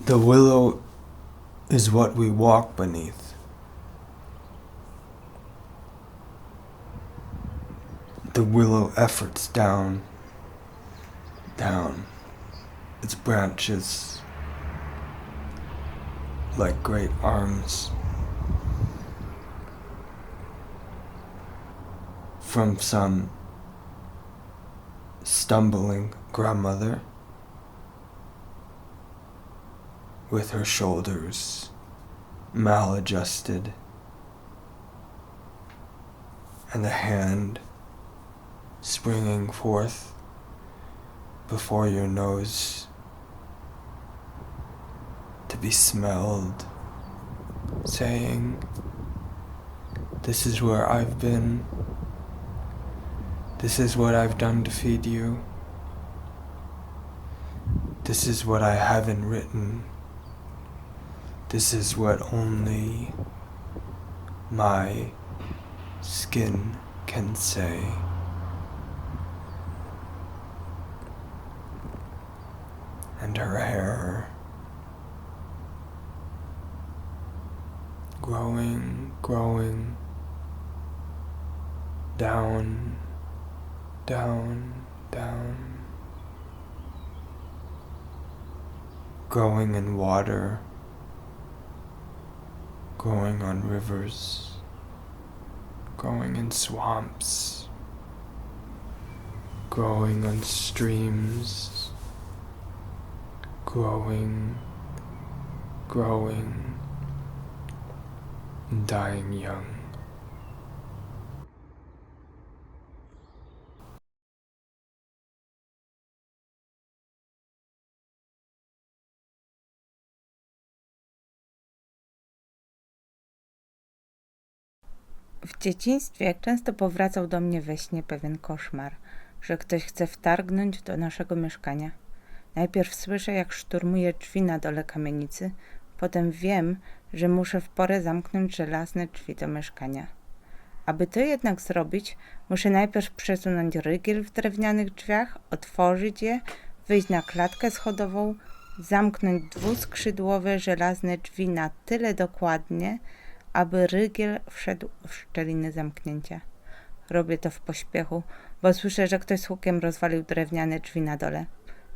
The willow is what we walk beneath. The willow efforts down, down, its branches like great arms from some stumbling grandmother with her shoulders maladjusted and a hand springing forth before your nose to be smelled, saying, "This is where I've been. This is what I've done to feed you. This is what I haven't written. This is what only my skin can say." And her hair growing down, growing in water, growing on rivers, growing in swamps, growing on streams, growing, and dying young. W dzieciństwie często powracał do mnie we śnie pewien koszmar, że ktoś chce wtargnąć do naszego mieszkania. Najpierw słyszę, jak szturmuje drzwi na dole kamienicy, potem wiem, że muszę w porę zamknąć żelazne drzwi do mieszkania. Aby to jednak zrobić, muszę najpierw przesunąć rygiel w drewnianych drzwiach, otworzyć je, wyjść na klatkę schodową, zamknąć dwuskrzydłowe żelazne drzwi na tyle dokładnie, aby rygiel wszedł w szczeliny zamknięcia. Robię to w pośpiechu, bo słyszę, że ktoś z hukiem rozwalił drewniane drzwi na dole.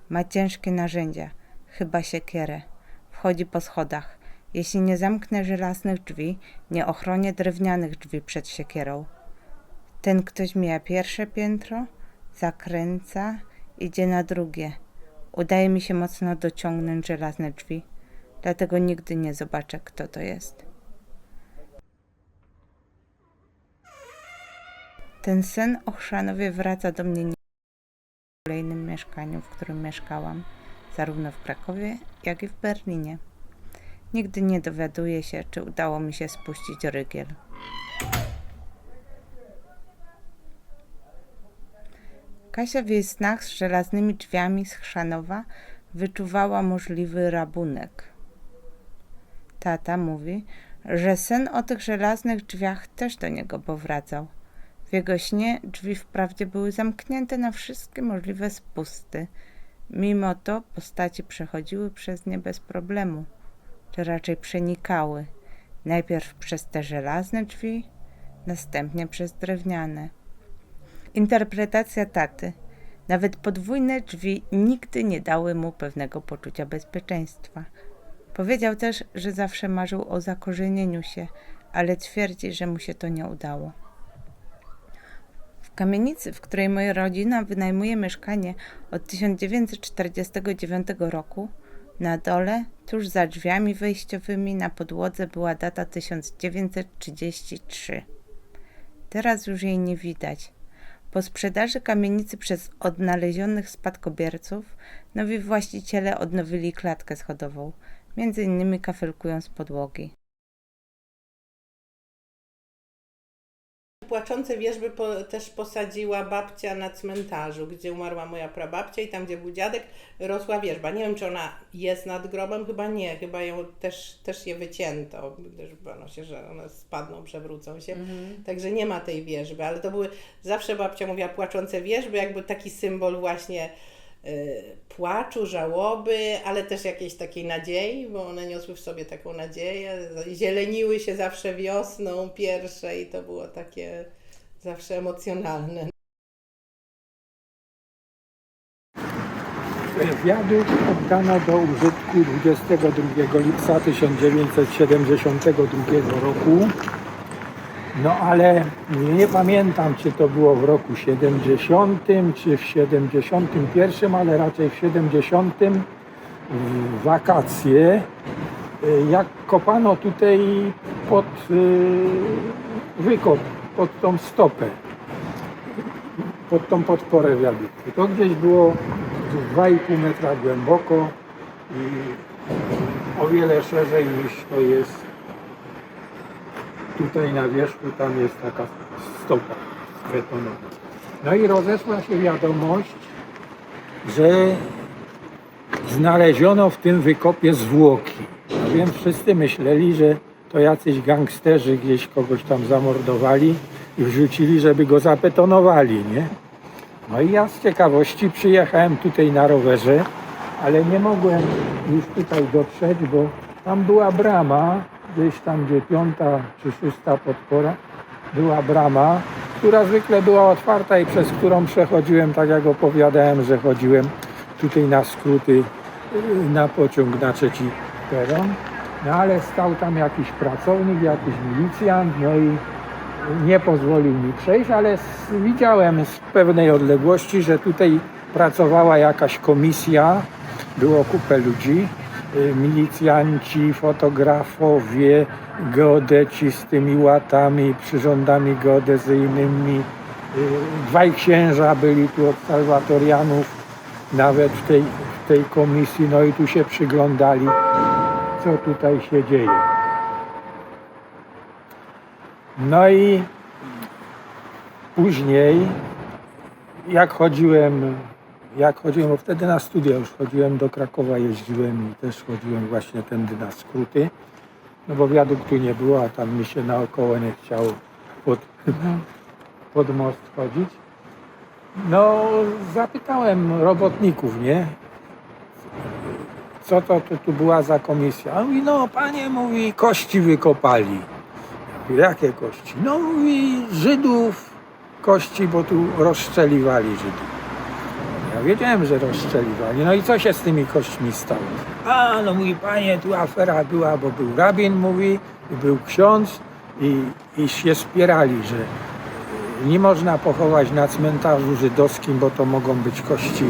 Ma ciężkie narzędzia, chyba siekierę. Wchodzi po schodach. Jeśli nie zamknę żelaznych drzwi, nie ochronię drewnianych drzwi przed siekierą. Ten ktoś mija pierwsze piętro, zakręca, idzie na drugie. Udaje mi się mocno dociągnąć żelazne drzwi, dlatego nigdy nie zobaczę, kto to jest. Ten sen o Chrzanowie wraca do mnie w kolejnym mieszkaniu, w którym mieszkałam, zarówno w Krakowie, jak i w Berlinie. Nigdy nie dowiaduję się, czy udało mi się spuścić rygiel. Kasia w jej snach z żelaznymi drzwiami z Chrzanowa wyczuwała możliwy rabunek. Tata mówi, że sen o tych żelaznych drzwiach też do niego powracał. W jego śnie drzwi wprawdzie były zamknięte na wszystkie możliwe spusty. Mimo to postaci przechodziły przez nie bez problemu, czy raczej przenikały. Najpierw przez te żelazne drzwi, następnie przez drewniane. Interpretacja taty. Nawet podwójne drzwi nigdy nie dały mu pewnego poczucia bezpieczeństwa. Powiedział też, że zawsze marzył o zakorzenieniu się, ale twierdzi, że mu się to nie udało. W kamienicy, w której moja rodzina wynajmuje mieszkanie od 1949 roku, na dole, tuż za drzwiami wejściowymi, na podłodze była data 1933. Teraz już jej nie widać. Po sprzedaży kamienicy przez odnalezionych spadkobierców, nowi właściciele odnowili klatkę schodową, między innymi kafelkując podłogi. Płaczące wierzby też posadziła babcia na cmentarzu, gdzie umarła moja prababcia i tam, gdzie był dziadek, rosła wierzba. Nie wiem, czy ona jest nad grobem, chyba nie, chyba ją też je wycięto, gdyż bano się, że one spadną, przewrócą się, także nie ma tej wierzby, ale to były, zawsze babcia mówiła płaczące wierzby, jakby taki symbol właśnie płaczu, żałoby, ale też jakiejś takiej nadziei, bo one niosły w sobie taką nadzieję, zieleniły się zawsze wiosną pierwsze i to było takie zawsze emocjonalne. Wiadukt oddano do użytku 22 lipca 1972 roku. No ale nie pamiętam, czy to było w roku 70 czy w 71, ale raczej w 70 w wakacje, jak kopano tutaj pod wykop, pod tą stopę, pod tą podporę wiaduktu. To gdzieś było 2,5 metra głęboko i o wiele szerzej niż to jest tutaj na wierzchu. Tam jest taka stopa betonowa. No i rozeszła się wiadomość, że znaleziono w tym wykopie zwłoki. No więc wszyscy myśleli, że to jacyś gangsterzy gdzieś kogoś tam zamordowali i wrzucili, żeby go zabetonowali, nie? No i ja z ciekawości przyjechałem tutaj na rowerze, ale nie mogłem już tutaj dotrzeć, bo tam była brama, gdzieś tam gdzie 5. czy 6. podpora, była brama, która zwykle była otwarta i przez którą przechodziłem, tak jak opowiadałem, że chodziłem tutaj na skróty na pociąg na 3. peron. No ale stał tam jakiś pracownik, jakiś milicjant, no i nie pozwolił mi przejść, ale widziałem z pewnej odległości, że tutaj pracowała jakaś komisja, było kupę ludzi, milicjanci, fotografowie, geodeci z tymi łatami, przyrządami geodezyjnymi. 2 księża byli tu od salwatorianów, nawet w tej komisji, no i tu się przyglądali, co tutaj się dzieje. No i później, jak chodziłem, bo wtedy na studia już chodziłem, do Krakowa jeździłem i też chodziłem właśnie tędy na skróty, no bo wiaduktu nie było, a tam mi się naokoło nie chciało pod most chodzić. No zapytałem robotników, nie? Co to tu była za komisja? A on mówi, no panie, mówi, kości wykopali. Jakie kości? No mówi, Żydów kości, bo tu rozstrzeliwali Żydów. Ja wiedziałem, że rozstrzeliwali. No i co się z tymi kośćmi stało? A no mówi, panie, tu afera była, bo był rabin, mówi, był ksiądz i się spierali, że nie można pochować na cmentarzu żydowskim, bo to mogą być kości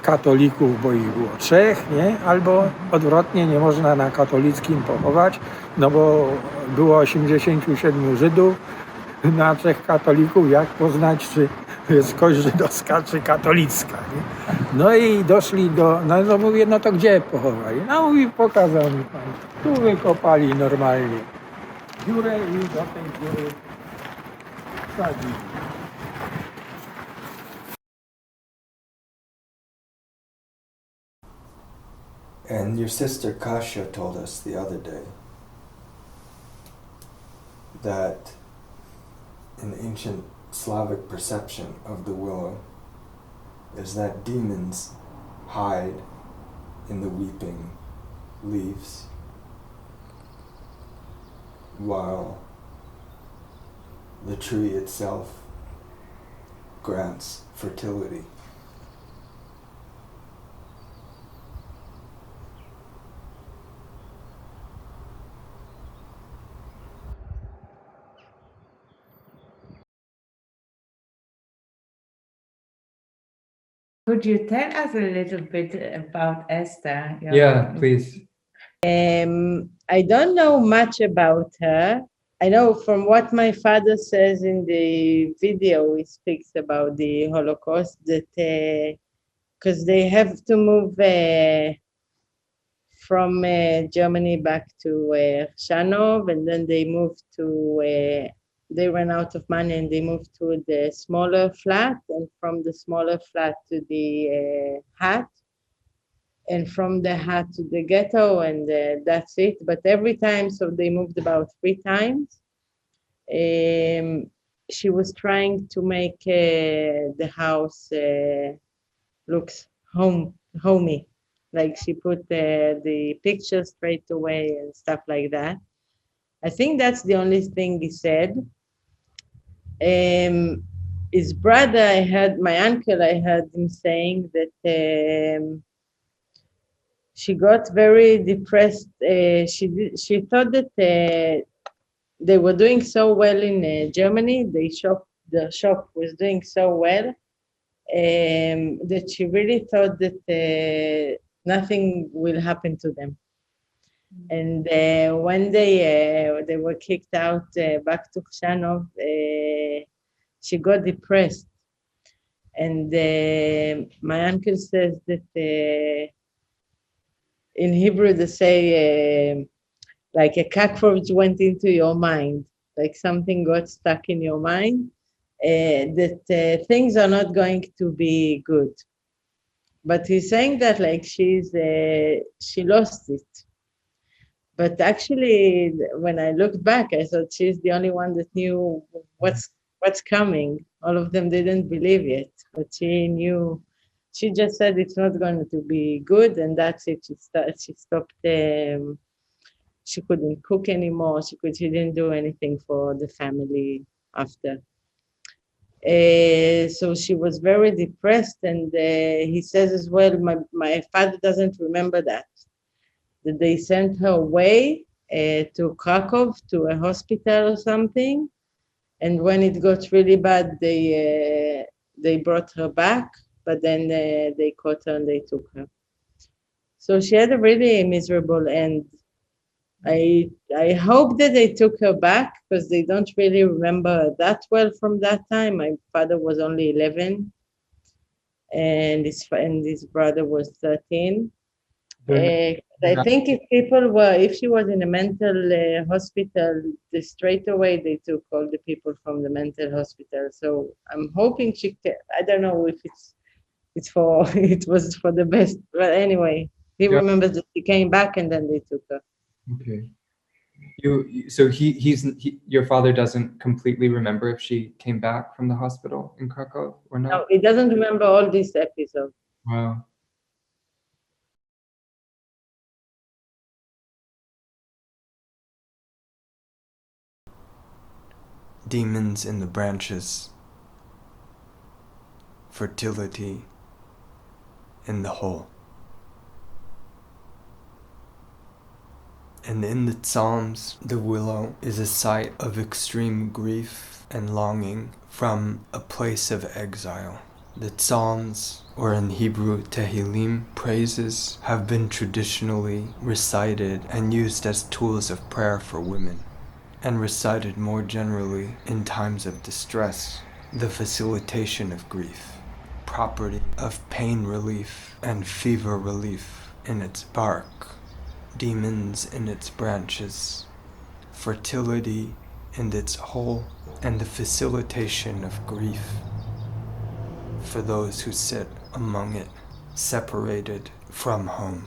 katolików, bo ich było 3, nie? Albo odwrotnie, nie można na katolickim pochować, no bo było 87 Żydów, na 3 katolików, jak poznać, czy jest kość żydowska, czy katolicka, nie? No i doszli no mówię, no to gdzie pochowali? No mówi, pokazał mi pan, tu wykopali normalnie dziurę i do tej dziury wsadzili. And your sister Kasia told us the other day that in ancient Slavic perception of the willow is that demons hide in the weeping leaves while the tree itself grants fertility. Could you tell us a little bit about Esther? Yeah, please. I don't know much about her. I know from what my father says in the video, he speaks about the Holocaust, that because they have to move from Germany back to Chrzanów, and then they moved to, they ran out of money and they moved to the smaller flat, and from the smaller flat to the hut, and from the hut to the ghetto, and that's it. But every time, so they moved about 3 times. She was trying to make the house looks homey. Like she put the picture straight away and stuff like that. I think that's the only thing he said. His brother, my uncle, I heard him saying that she got very depressed. She thought that they were doing so well in Germany. The shop was doing so well that she really thought that nothing will happen to them. And when they were kicked out back to Chrzanów, she got depressed. And my uncle says that in Hebrew they say like a cockroach went into your mind, like something got stuck in your mind, that things are not going to be good. But he's saying that like she lost it. But actually, when I looked back, I thought she's the only one that knew what's coming. All of them didn't believe it, but she knew. She just said it's not going to be good, and that's it. She stopped. She couldn't cook anymore. She didn't do anything for the family after. So she was very depressed, and he says as well, my father doesn't remember that they sent her away to Krakow to a hospital or something, and when it got really bad, they brought her back, but then they caught her and they took her. So she had a really miserable end. I hope that they took her back because they don't really remember that well from that time. My father was only 11, and his brother was 13. I think if she was in a mental hospital, straight away they took all the people from the mental hospital. So I'm hoping I don't know if it was for the best, but anyway, he remembers that she came back and then they took her. Okay. Your father doesn't completely remember if she came back from the hospital in Krakow or not? No, he doesn't remember all these episodes. Wow. Demons in the branches, fertility in the hole. And in the Psalms, the willow is a site of extreme grief and longing from a place of exile. The Psalms, or in Hebrew Tehillim, praises, have been traditionally recited and used as tools of prayer for women, and recited more generally in times of distress, the facilitation of grief, property of pain relief and fever relief in its bark, demons in its branches, fertility in its whole, and the facilitation of grief for those who sit among it, separated from home.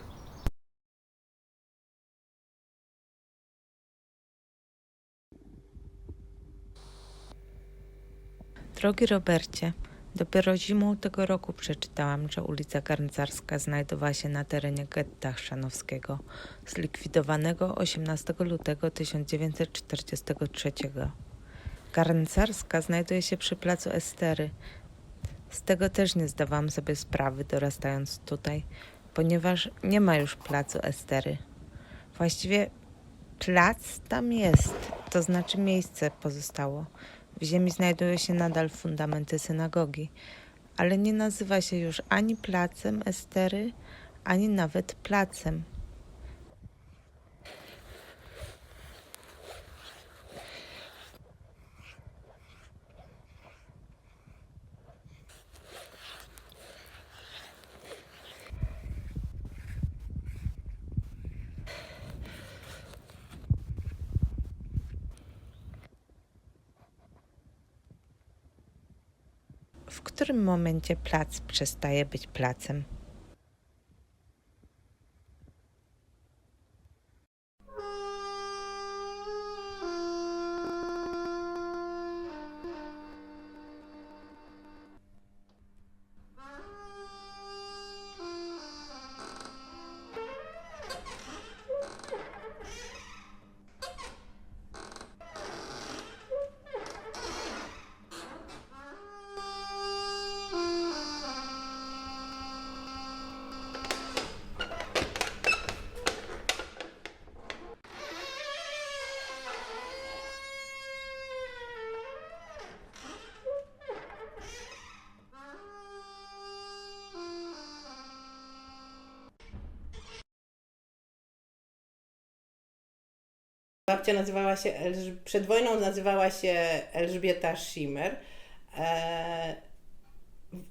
Drogi Robercie, dopiero zimą tego roku przeczytałam, że ulica Garncarska znajdowała się na terenie getta chrzanowskiego, zlikwidowanego 18 lutego 1943. Garncarska znajduje się przy placu Estery. Z tego też nie zdawałam sobie sprawy, dorastając tutaj, ponieważ nie ma już placu Estery. Właściwie plac tam jest, to znaczy miejsce pozostało. W ziemi znajdują się nadal fundamenty synagogi, ale nie nazywa się już ani placem Estery, ani nawet placem. W którym momencie plac przestaje być placem? Babcia nazywała się, przed wojną nazywała się Elżbieta Schimmer.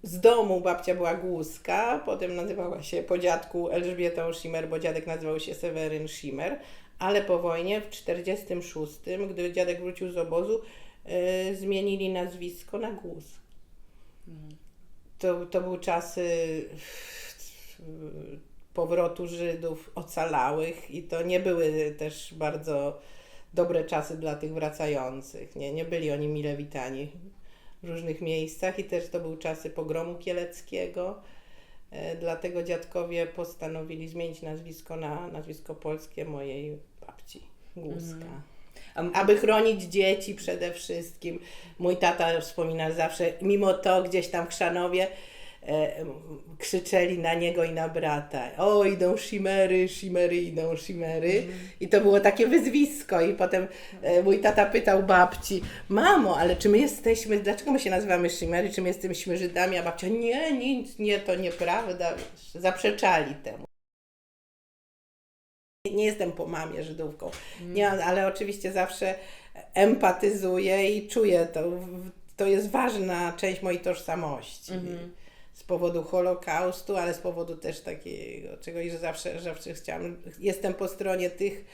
Z domu babcia była Głuska, potem nazywała się po dziadku Elżbietą Schimmer, bo dziadek nazywał się Seweryn Schimmer, ale po wojnie w 1946, gdy dziadek wrócił z obozu, zmienili nazwisko na Głus. To były czasy powrotu Żydów ocalałych i to nie były też bardzo dobre czasy dla tych wracających. Nie byli oni mile witani w różnych miejscach i też to były czasy pogromu kieleckiego. Dlatego dziadkowie postanowili zmienić nazwisko na nazwisko polskie mojej babci, Głuska. Aby chronić dzieci przede wszystkim. Mój tata wspomina zawsze, mimo to gdzieś tam w Chrzanowie krzyczeli na niego i na brata: o, idą Schimmery, Schimmery, idą Schimmery. I to było takie wyzwisko. I potem mój tata pytał babci: mamo, ale czy my jesteśmy, dlaczego my się nazywamy Schimmery, czy my jesteśmy Żydami? A babcia: nie, nic, nie, to nieprawda. Zaprzeczali temu. Nie jestem po mamie Żydówką, nie, ale oczywiście zawsze empatyzuję i czuję to. To jest ważna część mojej tożsamości. Z powodu Holokaustu, ale z powodu też takiego czegoś, że zawsze chciałam. Jestem po stronie tych,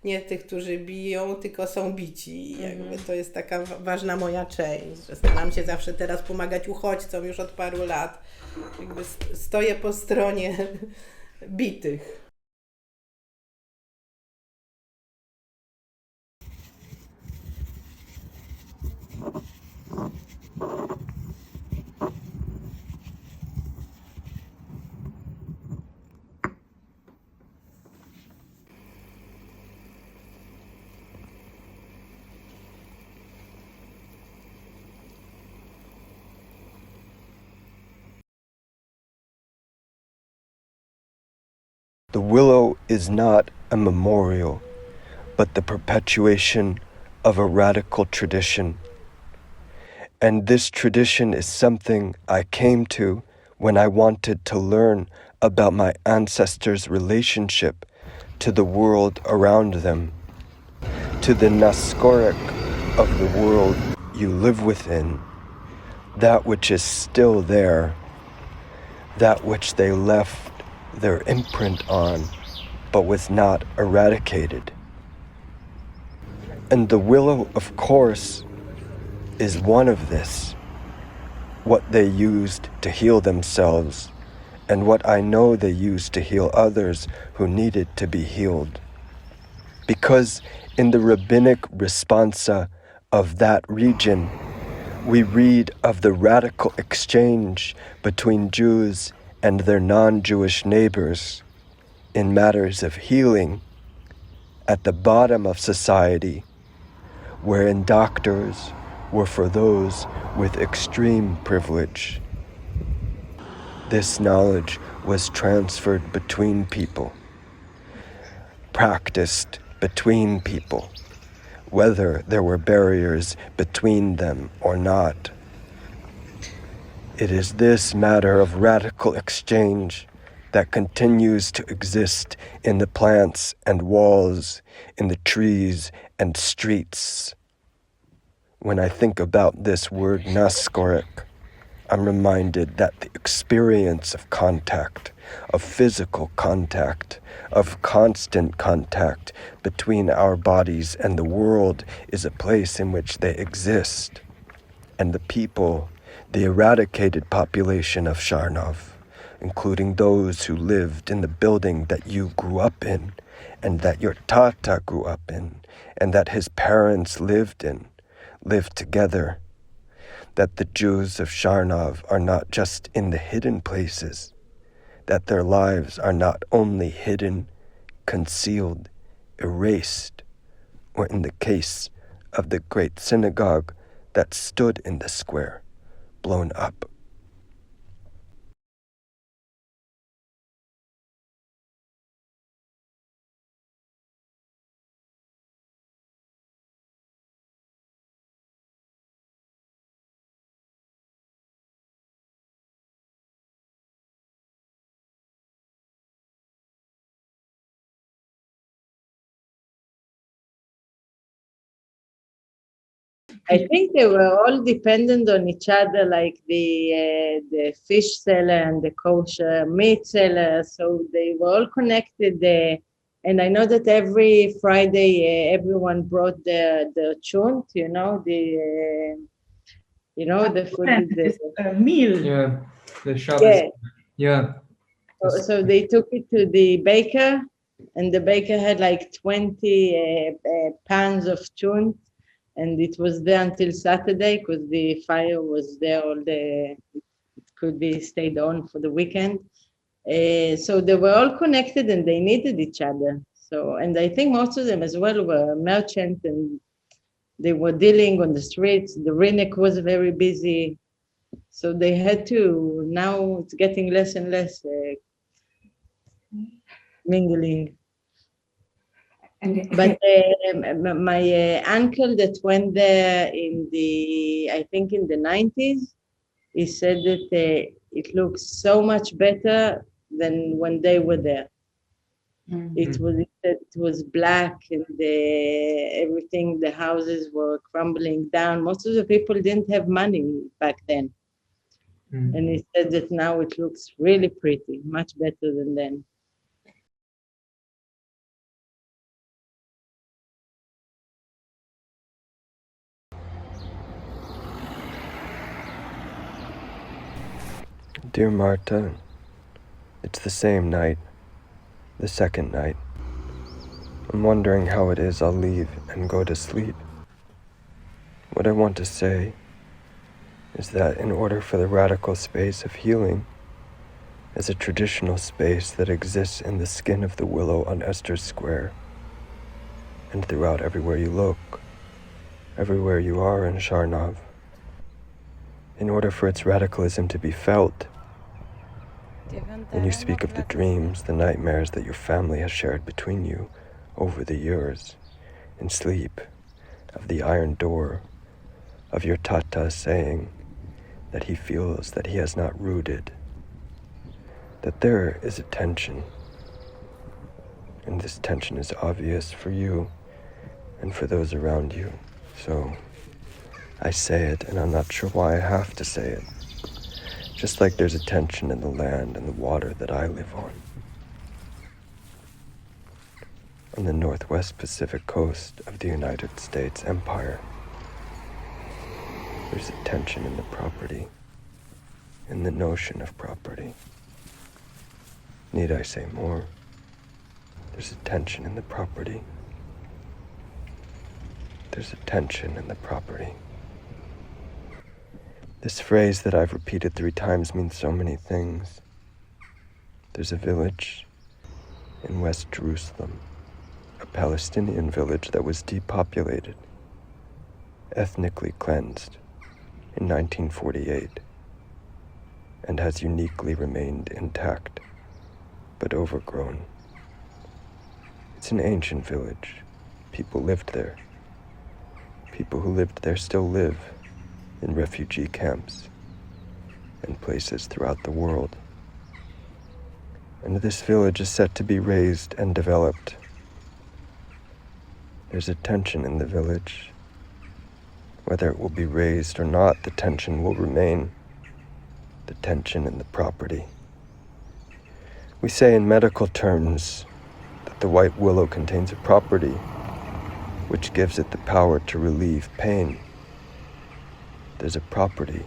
nie tych, którzy biją, tylko są bici. Jakby to jest taka ważna moja część, że staram się zawsze teraz pomagać uchodźcom już od paru lat. Jakby stoję po stronie bitych. The willow is not a memorial, but the perpetuation of a radical tradition. And this tradition is something I came to when I wanted to learn about my ancestors' relationship to the world around them, to the naskoric of the world you live within, that which is still there, that which they left their imprint on, but was not eradicated. And the willow, of course, is one of this, what they used to heal themselves, and what I know they used to heal others who needed to be healed. Because in the rabbinic responsa of that region, we read of the radical exchange between Jews and their non-Jewish neighbors in matters of healing at the bottom of society, wherein doctors were for those with extreme privilege. This knowledge was transferred between people, practiced between people, whether there were barriers between them or not. It is this matter of radical exchange that continues to exist in the plants and walls, in the trees and streets. When I think about this word naskorik, I'm reminded that the experience of contact, of physical contact, of constant contact between our bodies and the world is a place in which they exist. And the people, the eradicated population of Chrzanów, including those who lived in the building that you grew up in, and that your tata grew up in, and that his parents lived in, lived together, that the Jews of Chrzanów are not just in the hidden places, that their lives are not only hidden, concealed, erased, or in the case of the Great Synagogue that stood in the square, blown up. I think they were all dependent on each other, like the fish seller and the kosher meat seller. So they were all connected. And I know that every Friday, everyone brought the chunt, the food. Meal. Yeah, the Shabbos. Yeah. Yeah. So they took it to the baker, and the baker had like 20 pans of chunt, and it was there until Saturday because the fire was there all day. It could be stayed on for the weekend. So they were all connected and they needed each other. So, and I think most of them as well were merchants and they were dealing on the streets. The Rinnek was very busy. So they had to, now it's getting less and less mingling. But my uncle that went there I think in the 90s, he said that it looks so much better than when they were there. It was black and everything, the houses were crumbling down. Most of the people didn't have money back then. And he said that now it looks really pretty, much better than then. Dear Marta, it's the same night, the second night. I'm wondering how it is I'll leave and go to sleep. What I want to say is that in order for the radical space of healing as a traditional space that exists in the skin of the willow on Esther's Square and throughout everywhere you look, everywhere you are in Chrzanów, in order for its radicalism to be felt, when you speak of the dreams, the nightmares that your family has shared between you over the years, in sleep, of the iron door, of your tata saying that he feels that he has not rooted, that there is a tension, and this tension is obvious for you and for those around you. So I say it, and I'm not sure why I have to say it. Just like there's a tension in the land and the water that I live on the northwest Pacific coast of the United States Empire. There's a tension in the property, in the notion of property. Need I say more? There's a tension in the property. There's a tension in the property. This phrase that I've repeated 3 times means so many things. There's a village in West Jerusalem, a Palestinian village that was depopulated, ethnically cleansed in 1948, and has uniquely remained intact, but overgrown. It's an ancient village. People lived there. People who lived there still live in refugee camps and places throughout the world. And this village is set to be raised and developed. There's a tension in the village. Whether it will be raised or not, the tension will remain. The tension in the property. We say in medical terms that the white willow contains a property which gives it the power to relieve pain. There's a property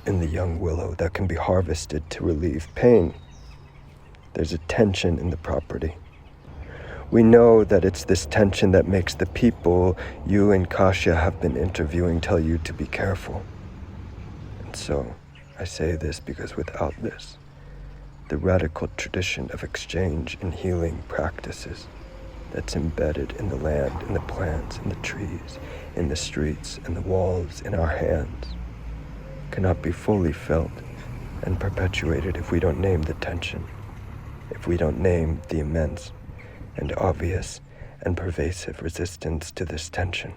in the young willow that can be harvested to relieve pain. There's a tension in the property. We know that it's this tension that makes the people you and Kasia have been interviewing tell you to be careful. And so I say this because without this, the radical tradition of exchange and healing practices that's embedded in the land, in the plants, in the trees, in the streets, in the walls, in our hands, cannot be fully felt and perpetuated if we don't name the tension, if we don't name the immense and obvious and pervasive resistance to this tension.